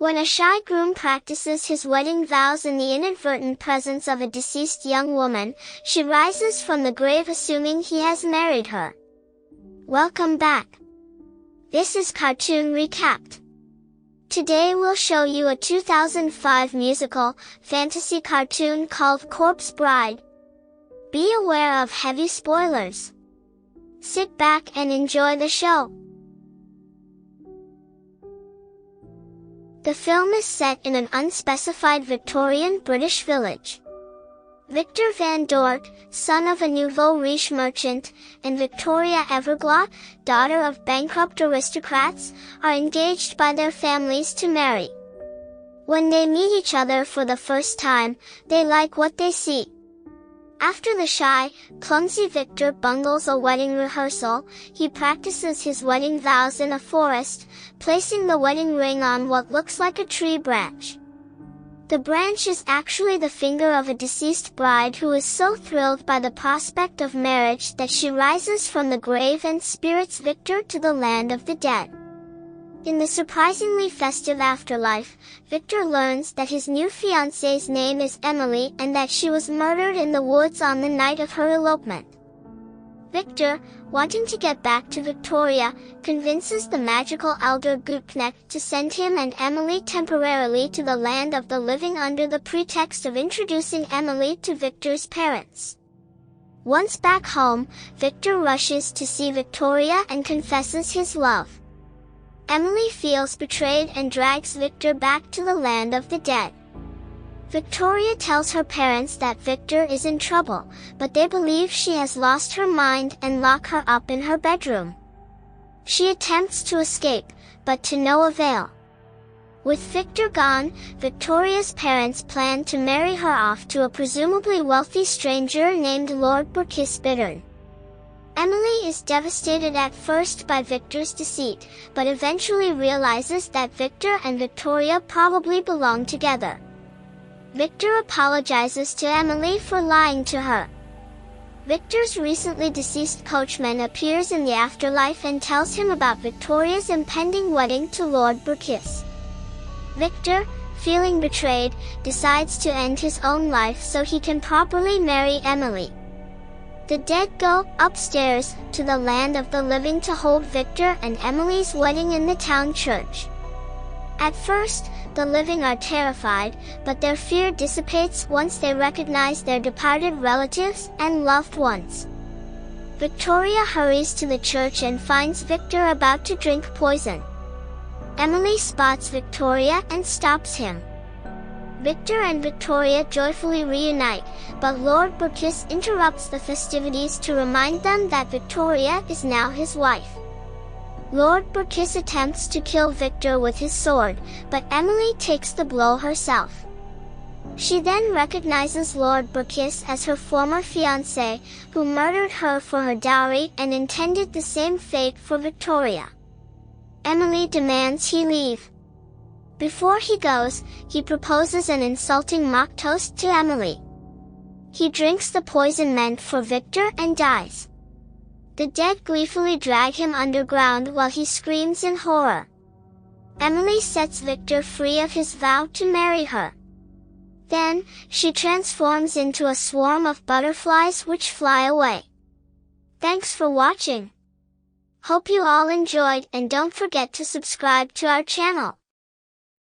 When a shy groom practices his wedding vows in the inadvertent presence of a deceased young woman, she rises from the grave assuming he has married her. Welcome back. This is Cartoon Recapped. Today we'll show you a 2005 musical, fantasy cartoon called Corpse Bride. Be aware of heavy spoilers. Sit back and enjoy the show. The film is set in an unspecified Victorian British village. Victor Van Dort, son of a nouveau riche merchant, and Victoria Everglaw, daughter of bankrupt aristocrats, are engaged by their families to marry. When they meet each other for the first time, they like what they see. After the shy, clumsy Victor bungles a wedding rehearsal, he practices his wedding vows in a forest, placing the wedding ring on what looks like a tree branch. The branch is actually the finger of a deceased bride who is so thrilled by the prospect of marriage that she rises from the grave and spirits Victor to the land of the dead. In the surprisingly festive afterlife, Victor learns that his new fiancée's name is Emily and that she was murdered in the woods on the night of her elopement. Victor, wanting to get back to Victoria, convinces the magical elder Gutknecht to send him and Emily temporarily to the land of the living under the pretext of introducing Emily to Victor's parents. Once back home, Victor rushes to see Victoria and confesses his love. Emily feels betrayed and drags Victor back to the land of the dead. Victoria tells her parents that Victor is in trouble, but they believe she has lost her mind and lock her up in her bedroom. She attempts to escape, but to no avail. With Victor gone, Victoria's parents plan to marry her off to a presumably wealthy stranger named Lord Barkis Bittern. Emily is devastated at first by Victor's deceit, but eventually realizes that Victor and Victoria probably belong together. Victor apologizes to Emily for lying to her. Victor's recently deceased coachman appears in the afterlife and tells him about Victoria's impending wedding to Lord Barkis. Victor, feeling betrayed, decides to end his own life so he can properly marry Emily. The dead go upstairs to the land of the living to hold Victor and Emily's wedding in the town church. At first, the living are terrified, but their fear dissipates once they recognize their departed relatives and loved ones. Victoria hurries to the church and finds Victor about to drink poison. Emily spots Victoria and stops him. Victor and Victoria joyfully reunite, but Lord Barkis interrupts the festivities to remind them that Victoria is now his wife. Lord Barkis attempts to kill Victor with his sword, but Emily takes the blow herself. She then recognizes Lord Barkis as her former fiancé, who murdered her for her dowry and intended the same fate for Victoria. Emily demands he leave. Before he goes, he proposes an insulting mock toast to Emily. He drinks the poison meant for Victor and dies. The dead gleefully drag him underground while he screams in horror. Emily sets Victor free of his vow to marry her. Then, she transforms into a swarm of butterflies which fly away. Thanks for watching. Hope you all enjoyed and don't forget to subscribe to our channel.